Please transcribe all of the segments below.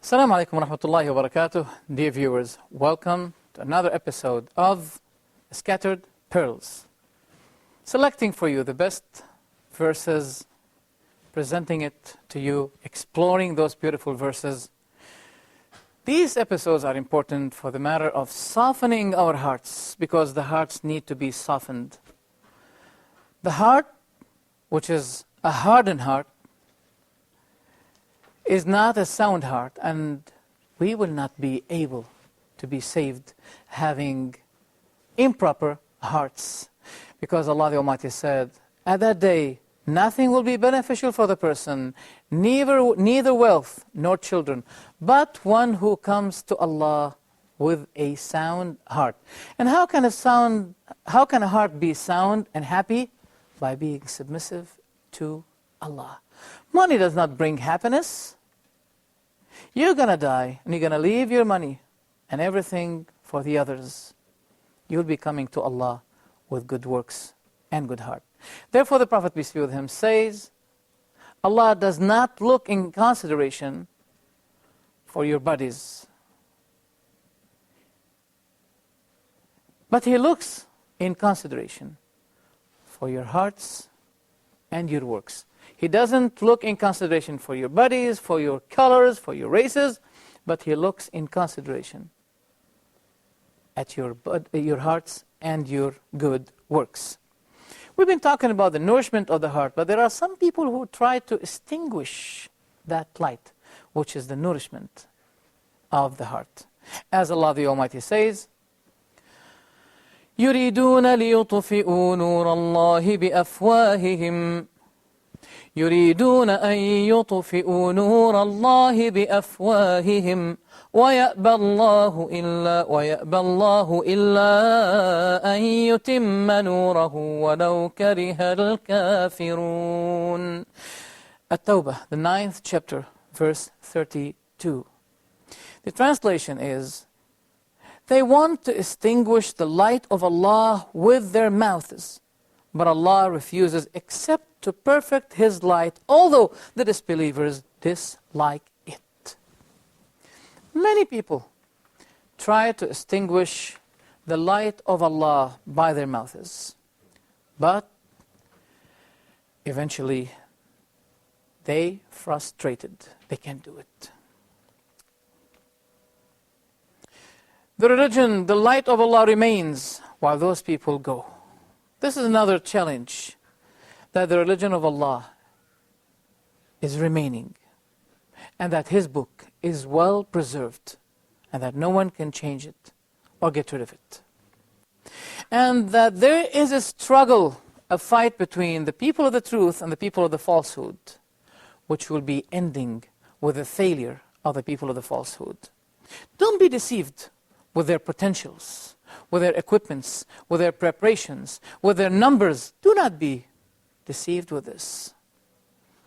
Assalamu alaikum wa rahmatullahi wa barakatuh. Dear viewers, welcome to another episode of Scattered Pearls. Selecting for you the best verses, presenting it to you, exploring those beautiful verses. These episodes are important for the matter of softening our hearts, because the hearts need to be softened. The heart, which is a hardened heart, is not a sound heart, and we will not be able to be saved having improper hearts. Because Allah the Almighty said, at that day, nothing will be beneficial for the person, neither wealth nor children, but one who comes to Allah with a sound heart. And how can a heart be sound and happy? By being submissive to Allah. Money does not bring happiness. You're going to die, and you're going to leave your money and everything for the others. You'll be coming to Allah with good works and good heart. Therefore, the Prophet, peace be with him, says, Allah does not look in consideration for your bodies, but He looks in consideration for your hearts and your works. He doesn't look in consideration for your bodies, for your colors, for your races, but He looks in consideration at your hearts and your good works. We've been talking about the nourishment of the heart, but there are some people who try to extinguish that light, which is the nourishment of the heart. As Allah the Almighty says, يُرِيدُونَ لِيُطْفِئُوا نُورَ اللَّهِ بِأَفْوَاهِهِمْ يريدون أن يطفئوا نور الله بأفواههم ويأبى الله إلا أن يتم نوره ولو كره الكافرون. At-Tawbah, the 9th chapter, verse 32. The translation is, they want to extinguish the light of Allah with their mouths, but Allah refuses except to perfect His light, although the disbelievers dislike it. Many people try to extinguish the light of Allah by their mouths, but eventually they frustrated. They can't do it. The religion, the light of Allah remains while those people go. This is another challenge, that the religion of Allah is remaining, and that His book is well preserved, and that no one can change it or get rid of it. And that there is a struggle, a fight between the people of the truth and the people of the falsehood, which will be ending with the failure of the people of the falsehood. Don't be deceived with their potentials, with their equipments, with their preparations, with their numbers. Do not be deceived with this,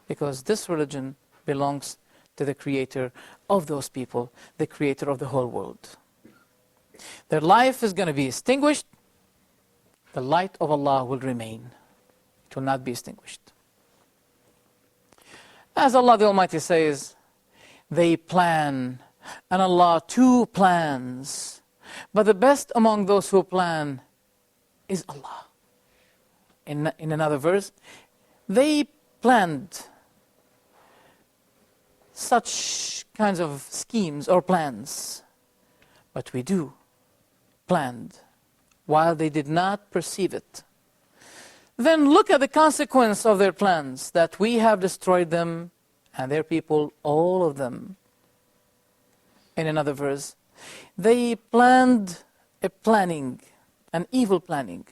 because this religion belongs to the Creator of those people, the Creator of the whole world. Their life is going to be extinguished. The light of Allah will remain. It will not be extinguished. As Allah the Almighty says, they plan, and Allah too plans, but the best among those who plan is Allah. In another verse, they planned such kinds of schemes or plans, but we do planned while they did not perceive it. Then look at the consequence of their plans, that we have destroyed them and their people, all of them. In another verse, they planned an evil planning,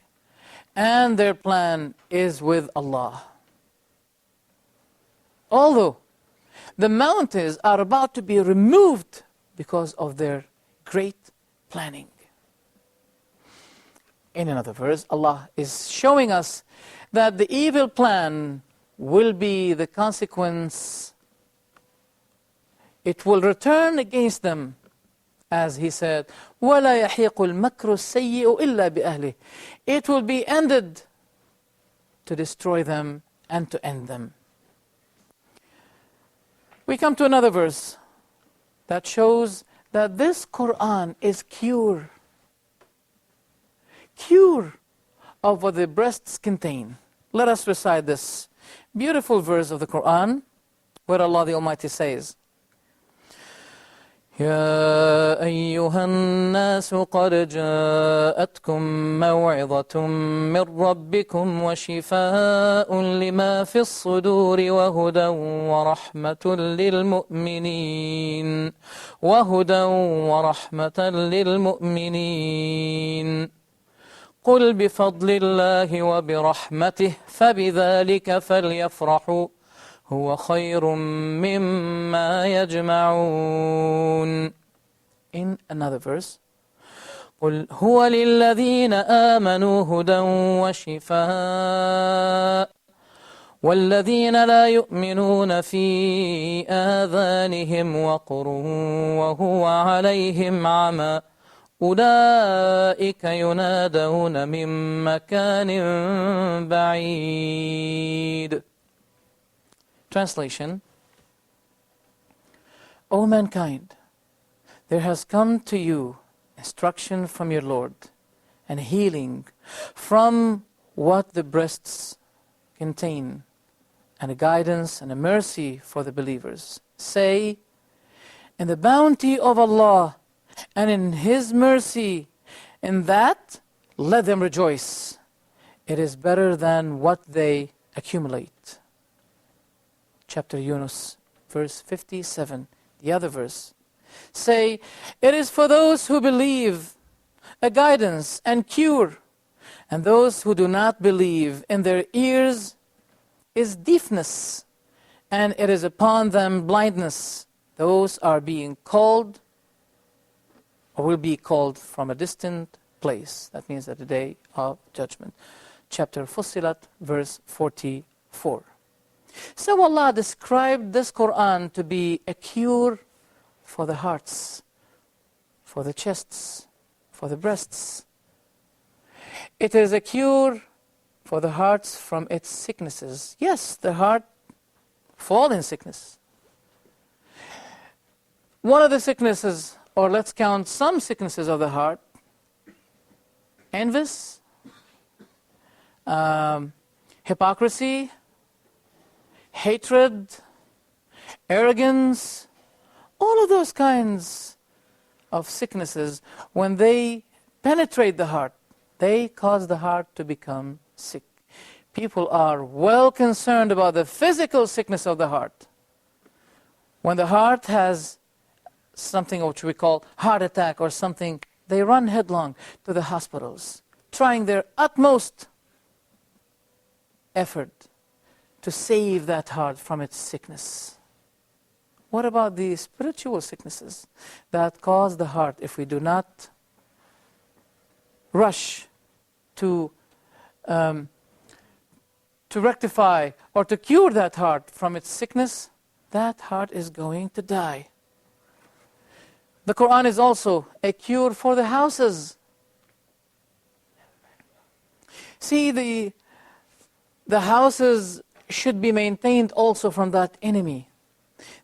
and their plan is with Allah. Although the mountains are about to be removed because of their great planning. In another verse, Allah is showing us that the evil plan will be the consequence. It will return against them, as He said, وَلَا يَحِيقُ الْمَكْرُ السَّيِّئُ إِلَّا بِأَهْلِهِ. It will be ended to destroy them and to end them. We come to another verse that shows that this Quran is cure of what the breasts contain. Let us recite this beautiful verse of the Quran where Allah the Almighty says, يا أيها الناس قد جاءتكم موعظة من ربكم وشفاء لما في الصدور وهدى ورحمة للمؤمنين قل بفضل الله وبرحمته فبذلك فليفرحوا هو خير مما يجمعون. In another verse, قل هو للذين آمنوا هدى وشفاء والذين لا يؤمنون في آذانهم وقر وهو عليهم عمى أولئك ينادون من مكان بعيد. Translation: O mankind, there has come to you instruction from your Lord and healing from what the breasts contain, and a guidance and a mercy for the believers. Say, in the bounty of Allah and in His mercy, in that let them rejoice. It is better than what they accumulate. Chapter Yunus, verse 57, the other verse. Say, it is for those who believe a guidance and cure, and those who do not believe, in their ears is deafness, and it is upon them blindness. Those are being called, or will be called, from a distant place. That means at the day of judgment. Chapter Fussilat, verse 44. So Allah described this Quran to be a cure for the hearts, for the chests, for the breasts. It is a cure for the hearts from its sicknesses. Yes, the heart falls in sickness. One of the sicknesses, or let's count some sicknesses of the heart: envy, hypocrisy, hatred, arrogance. All of those kinds of sicknesses, when they penetrate the heart, they cause the heart to become sick. People are well concerned about the physical sickness of the heart. When the heart has something which we call heart attack or something, they run headlong to the hospitals, trying their utmost effort to save that heart from its sickness. What about the spiritual sicknesses that cause the heart, if we do not rush to rectify or to cure that heart from its sickness? That heart is going to die. The Quran is also a cure for the houses. See, the houses should be maintained also from that enemy.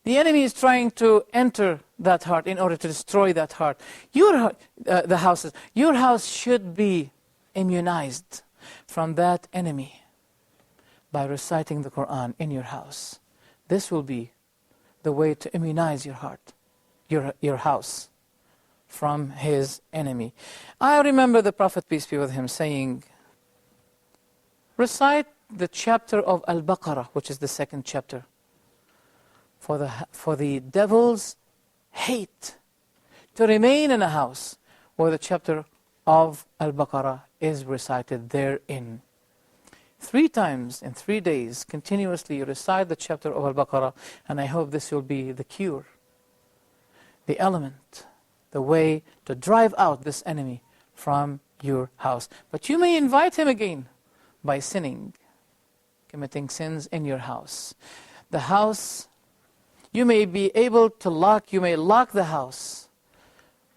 The enemy is trying to enter that heart in order to destroy that heart. The houses, your house should be immunized from that enemy by reciting the Quran in your house. This will be the way to immunize your heart, your house, from his enemy. I remember the Prophet, peace be with him, saying, recite the chapter of Al-Baqarah, which is the second chapter, for the devil's hate to remain in a house where the chapter of Al-Baqarah is recited therein. 3 times in 3 days, continuously you recite the chapter of Al-Baqarah, and I hope this will be the cure, the element, the way to drive out this enemy from your house. But you may invite him again by sinning, committing sins in your house. The house, you may be able to lock, you may lock the house,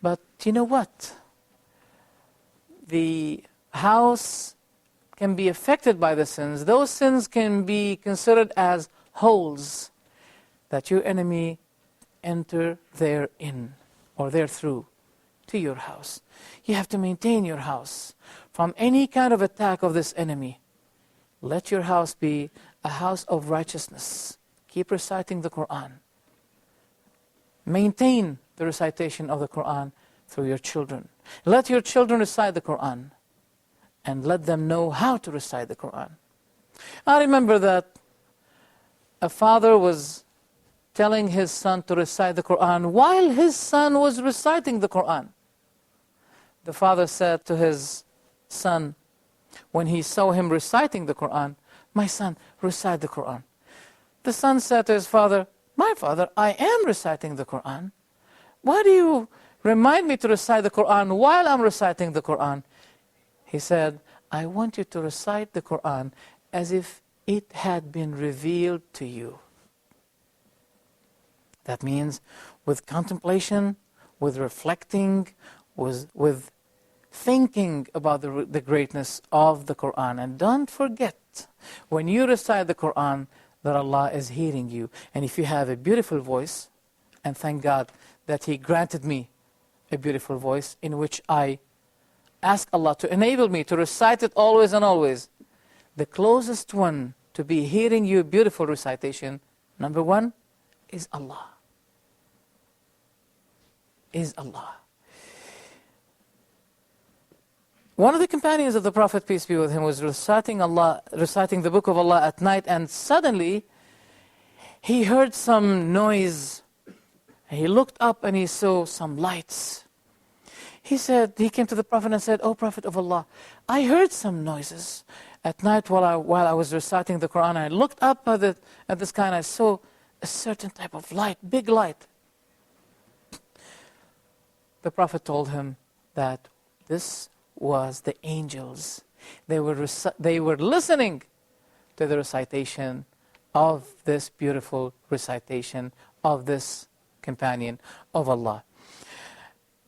but you know what? The house can be affected by the sins. Those sins can be considered as holes that your enemy enter therein or therethrough to your house. You have to maintain your house from any kind of attack of this enemy. Let your house be a house of righteousness. Keep reciting the Quran. Maintain the recitation of the Quran through your children. Let your children recite the Quran and let them know how to recite the Quran. I remember that a father was telling his son to recite the Quran while his son was reciting the Quran. The father said to his son, when he saw him reciting the Quran, "My son, recite the Quran." The son said to his father, "My father, I am reciting the Quran. Why do you remind me to recite the Quran while I'm reciting the Quran?" He said, "I want you to recite the Quran as if it had been revealed to you." That means with contemplation, with reflecting, with thinking about the greatness of the Quran. And don't forget, when you recite the Quran, that Allah is hearing you. And if you have a beautiful voice, and thank God that He granted me a beautiful voice in which I ask Allah to enable me to recite it always and always. The closest one to be hearing you beautiful recitation, number one, is Allah. Is Allah. One of the companions of the Prophet, peace be with him, was reciting the book of Allah at night, and suddenly he heard some noise. He looked up and he saw some lights. He came to the Prophet and said, "O Prophet of Allah, I heard some noises at night while I was reciting the Quran. I looked up at the sky and I saw a certain type of light, big light." The Prophet told him that this was the angels. They were listening to the recitation of this beautiful recitation of this companion of Allah.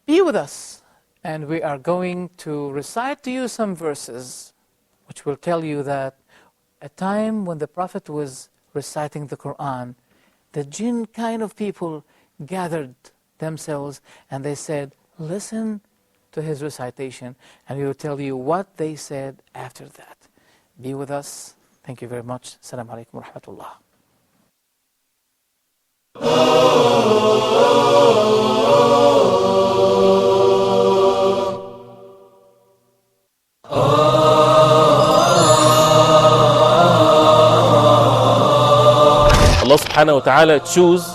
Be with us, and we are going to recite to you some verses which will tell you that a time when the Prophet was reciting the Quran, the jinn kind of people gathered themselves and they said, "Listen to his recitation," and we will tell you what they said after that. Be with us. Thank you very much. Assalamu alaikum wa rahmatullah. Allah subhanahu wa ta'ala choose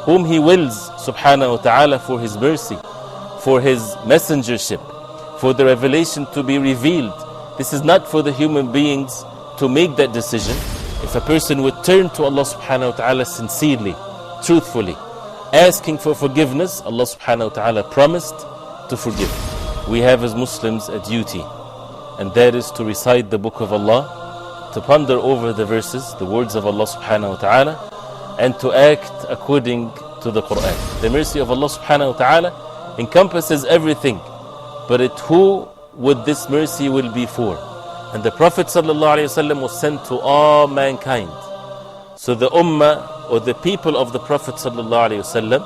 whom He wills subhanahu wa ta'ala for His mercy, for His messengership, for the revelation to be revealed. This is not for the human beings to make that decision. If a person would turn to Allah subhanahu wa ta'ala sincerely, truthfully, asking for forgiveness, Allah subhanahu wa ta'ala promised to forgive. We have as Muslims a duty, and that is to recite the book of Allah, to ponder over the verses, the words of Allah subhanahu wa ta'ala, and to act according to the Quran. The mercy of Allah subhanahu wa ta'ala encompasses everything, but who would this mercy will be for? And the Prophet sallallahu alaihi wasallam was sent to all mankind. So the ummah, or the people of the Prophet sallallahu alaihi wasallam,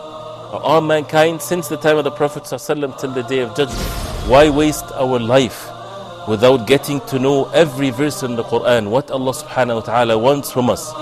are all mankind since the time of the Prophet sallallahu alaihi wasallam till the day of judgment. Why waste our life without getting to know every verse in the Quran, what Allah subhanahu wa ta'ala wants from us?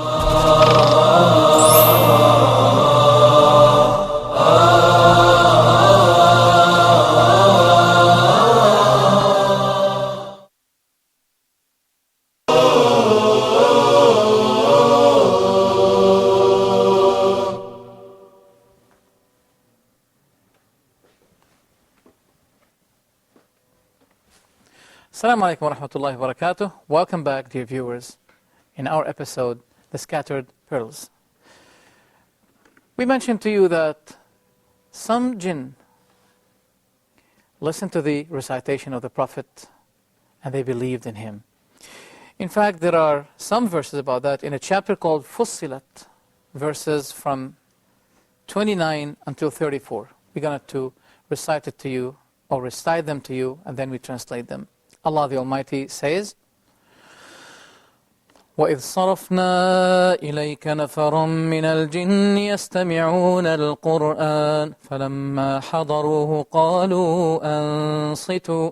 Assalamu alaikum wa rahmatullahi wa barakatuh. Welcome back, dear viewers, in our episode, The Scattered Perals. We mentioned to you that some jinn listened to the recitation of the Prophet and they believed in him. In fact, there are some verses about that in a chapter called Fussilat, verses from 29 until 34. We're going to recite it to you, or recite them to you, and then we translate them. Allah the Almighty says, وإذ صرفنا إليك نفرا من الجن يستمعون القرآن فلما حضروه قالوا أنصتوا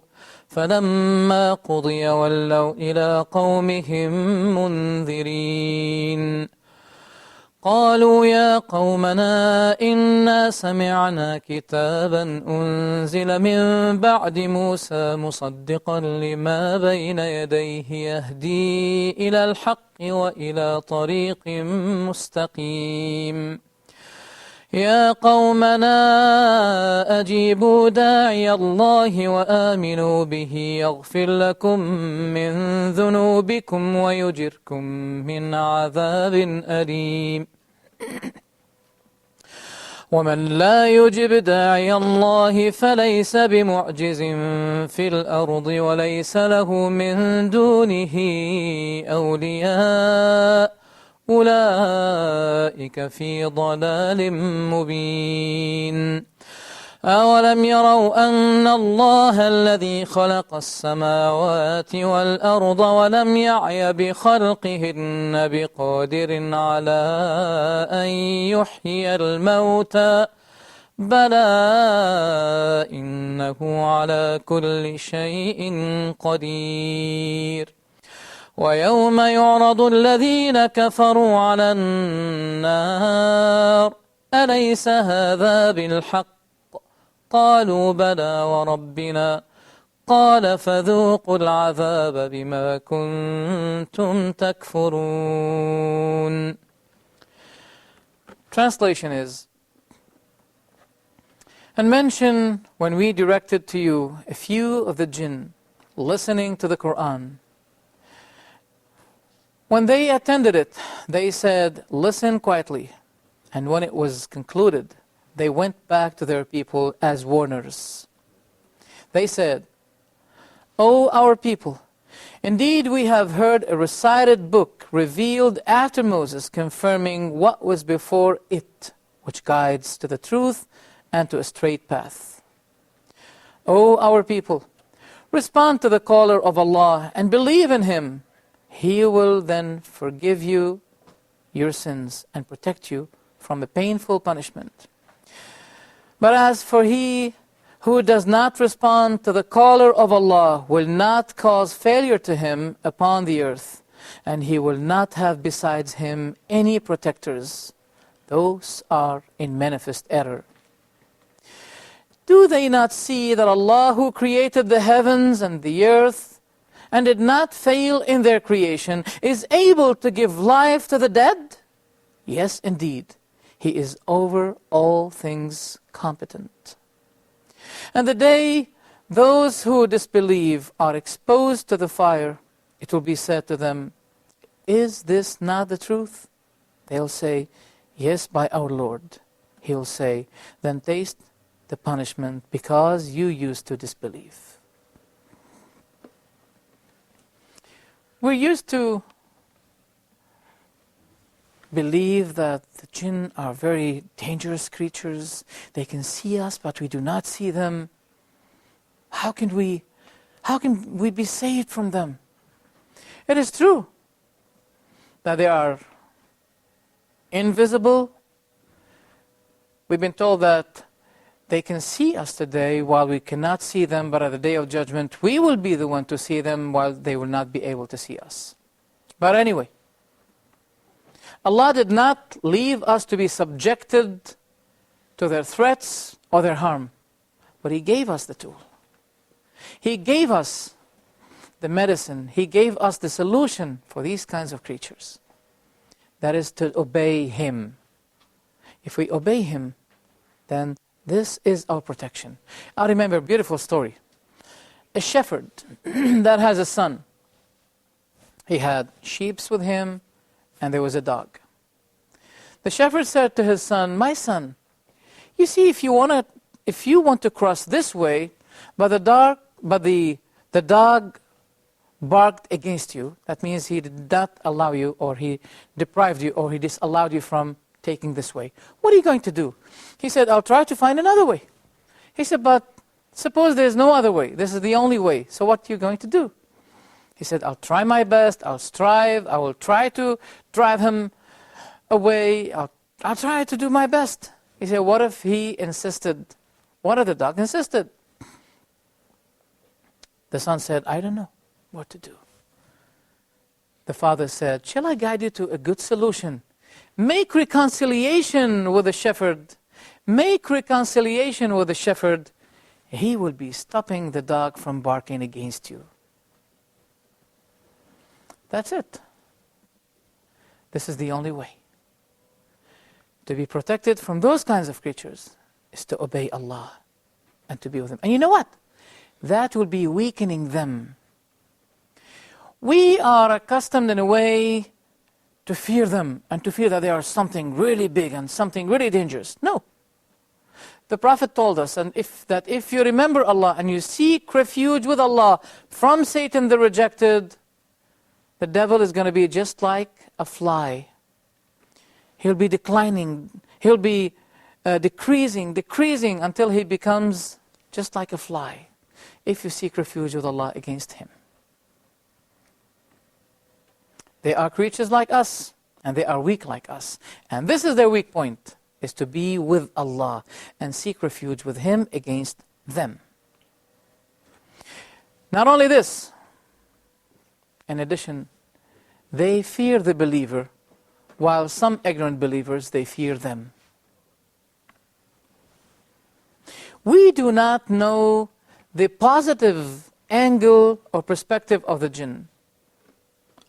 فلما قضي ولوا إلى قومهم منذرين قالوا يا قومنا إنا سمعنا كتابا أنزل من بعد موسى مصدقا لما بين يديه يهدي إلى الحق وإلى طريق مستقيم يا قومنا أجيبوا داعي الله وآمنوا به يغفر لكم من ذنوبكم ويجركم من عذاب أليم ومن لا يجب داعي الله فليس بمعجز في الأرض وليس له من دونه أولياء أولئك في ضلال مبين أولم يروا أن الله الذي خلق السماوات والأرض ولم يعي بخلقهن بقادر على أن يحيي الموتى بلى إنه على كل شيء قدير ويوم يعرض الذين كفروا على النار أليس هذا بالحق قالوا بلى وربنا قال فذوقوا العذاب بما كنتم تكفرون. Translation is, and mention when we directed to you a few of the jinn listening to the Quran. When they attended it, they said, listen quietly. And when it was concluded, they went back to their people as warners. They said, O our people, indeed we have heard a recited book revealed after Moses confirming what was before it, which guides to the truth and to a straight path. O our people, respond to the caller of Allah and believe in Him. He will then forgive you your sins and protect you from a painful punishment. But as for he who does not respond to the caller of Allah will not cause failure to him upon the earth, and he will not have besides him any protectors. Those are in manifest error. Do they not see that Allah who created the heavens and the earth and did not fail in their creation, is able to give life to the dead? Yes, indeed, He is over all things competent. And the day those who disbelieve are exposed to the fire, it will be said to them, is this not the truth? They'll say, yes, by our Lord. He'll say, then taste the punishment because you used to disbelieve. We're used to believe that the jinn are very dangerous creatures. They can see us, but we do not see them. How can we be saved from them? It is true that they are invisible. We've been told that they can see us today while we cannot see them, but at the day of judgment, we will be the one to see them while they will not be able to see us. But anyway, Allah did not leave us to be subjected to their threats or their harm, but He gave us the tool. He gave us the medicine. He gave us the solution for these kinds of creatures. That is to obey Him. If we obey Him, then this is our protection. I remember a beautiful story. A shepherd that has a son. He had sheep with him, and there was a dog. The shepherd said to his son, my son, you see, if you want to cross this way, but the dog barked against you, that means he did not allow you, or he deprived you, or he disallowed you from taking this way. What are you going to do? He said, I'll try to find another way. He said, but suppose there's no other way. This is the only way. So what are you going to do? He said, I'll try my best, I'll strive, I will try to drive him away, I'll try to do my best. He said, what if he insisted? What if the dog insisted? The son said, I don't know what to do. The father said, shall I guide you to a good solution? Make reconciliation with the shepherd. Make reconciliation with the shepherd. He will be stopping the dog from barking against you. That's it. This is the only way. To be protected from those kinds of creatures is to obey Allah and to be with Him. And you know what? That will be weakening them. We are accustomed in a way to fear them and to fear that they are something really big and something really dangerous. No. The Prophet told us that if you remember Allah and you seek refuge with Allah from Satan the rejected, the devil is going to be just like a fly. He'll be declining, he'll be decreasing until he becomes just like a fly, if you seek refuge with Allah against him. They are creatures like us, and they are weak like us. And this is their weak point, is to be with Allah and seek refuge with Him against them. Not only this, in addition, they fear the believer, while some ignorant believers, they fear them. We do not know the positive angle or perspective of the jinn,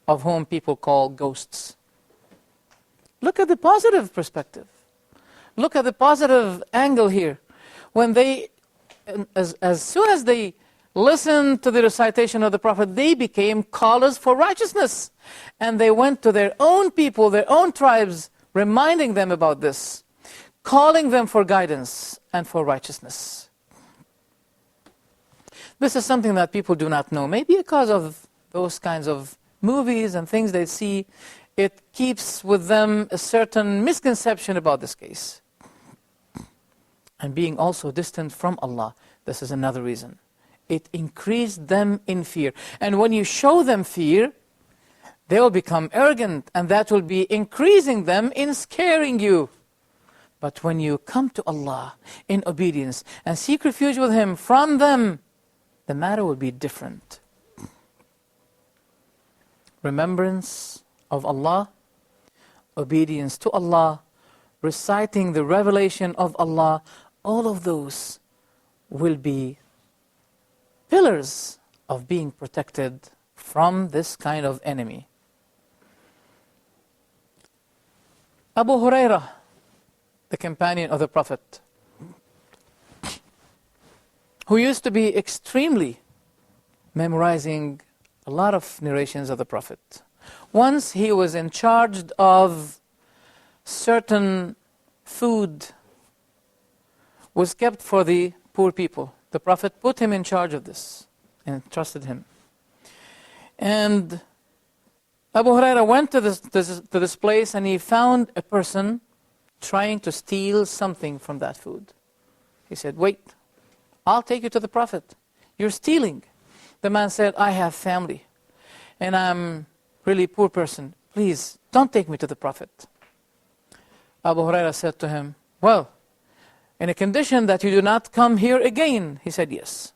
of whom people call ghosts. Look at the positive perspective. Look at the positive angle here. When they, as soon as they listened to the recitation of the Prophet, they became callers for righteousness. And they went to their own people, their own tribes, reminding them about this, calling them for guidance and for righteousness. This is something that people do not know, maybe because of those kinds of movies and things they see. It keeps with them a certain misconception about this case. And being also distant from Allah, this is another reason. It increased them in fear. And when you show them fear, they will become arrogant, and that will be increasing them in scaring you. But when you come to Allah in obedience and seek refuge with Him from them, the matter will be different. Remembrance of Allah, obedience to Allah, reciting the revelation of Allah, all of those will be pillars of being protected from this kind of enemy. Abu Hurairah, the companion of the Prophet, who used to be extremely memorizing a lot of narrations of the Prophet. Once he was in charge of certain food was kept for the poor people. The Prophet put him in charge of this and trusted him. And Abu Hurairah went to this place, and he found a person trying to steal something from that food. He said, wait, I'll take you to the Prophet. You're stealing. The man said, I have family, and I'm really a poor person. Please, don't take me to the Prophet. Abu Hurairah said to him, well, in a condition that you do not come here again. He said, yes.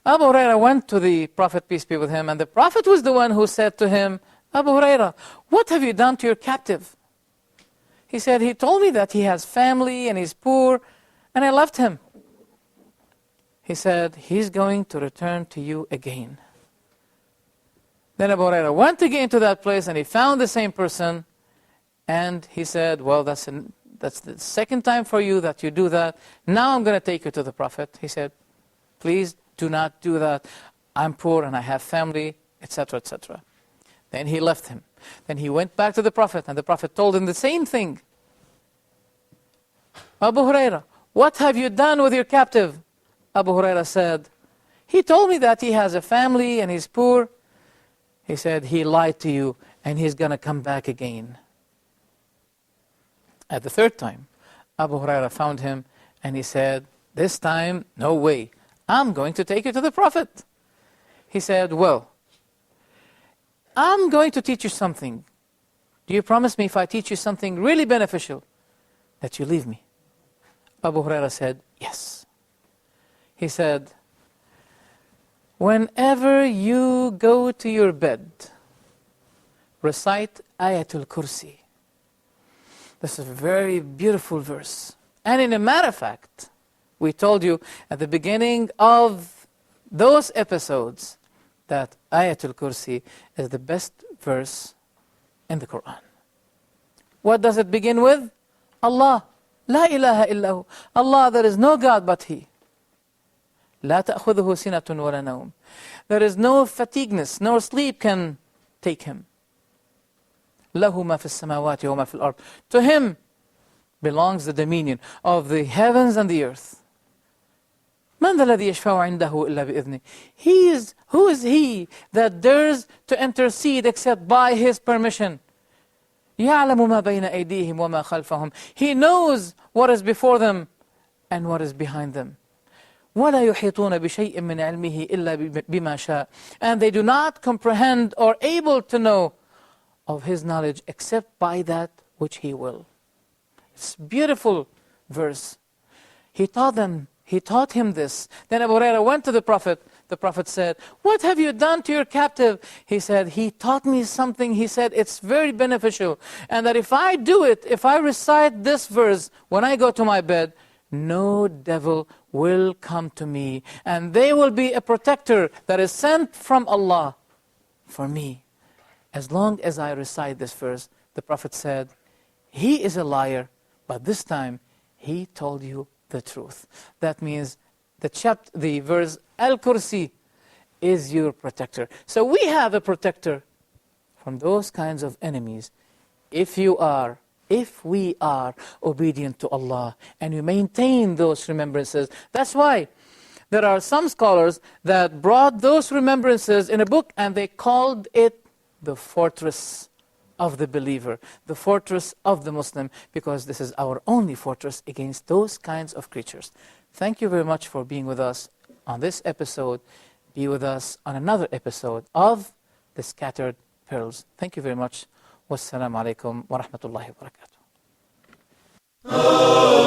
Abu Hurairah went to the Prophet, peace be with him, and the Prophet was the one who said to him, Abu Hurairah, what have you done to your captive? He said, he told me that he has family and he's poor, and I left him. He said, he's going to return to you again. Then Abu Hurairah went again to that place, and he found the same person, and he said, well, that's the second time for you that you do that. Now I'm going to take you to the Prophet. He said, please do not do that. I'm poor and I have family, etc., etc. Then he left him. Then he went back to the Prophet, and the Prophet told him the same thing. Abu Hurairah, what have you done with your captive? Abu Hurairah said, he told me that he has a family and he's poor. He said, he lied to you and he's going to come back again. At the third time, Abu Hurairah found him, and he said, this time, no way. I'm going to take you to the Prophet. He said, well, I'm going to teach you something. Do you promise me if I teach you something really beneficial, that you leave me? Abu Huraira said, yes. He said, whenever you go to your bed, recite Ayatul Kursi. This is a very beautiful verse. And in a matter of fact, we told you at the beginning of those episodes that Ayatul Kursi is the best verse in the Quran. What does it begin with? Allah. La ilaha illahu. Allah, there is no God but He. لا تأخذه سنة ولا نوم. There is no fatigueness, no sleep can take Him. له ما في السماوات وما في الأرض. To Him belongs the dominion of the heavens and the earth. من ذا الذي يشفع عنده إلا بإذنه. Who is He that dares to intercede except by His permission? يعلم ما بين أيديهم وما خلفهم. He knows what is before them and what is behind them. ولا يحيطون بشيء من علمه إلا بما شاء. And they do not comprehend or able to know of His knowledge except by that which He will. It's a beautiful verse. He taught him this. Then Abu Huraira went to the Prophet. The Prophet said, what have you done to your captive? He said, he taught me something. He said, it's very beneficial. And that if I do it, if I recite this verse when I go to my bed, no devil will come to me. And they will be a protector that is sent from Allah for me. As long as I recite this verse, the Prophet said, he is a liar, but this time he told you the truth. That means the verse Al-Kursi is your protector. So we have a protector from those kinds of enemies if we are obedient to Allah and we maintain those remembrances. That's why there are some scholars that brought those remembrances in a book and they called it the fortress of the believer, the fortress of the Muslim, because this is our only fortress against those kinds of creatures. Thank you very much for being with us on this episode. Be with us on another episode of The Scattered Perals. Thank you very much. Wassalamu alaikum wa rahmatullahi wa barakatuh.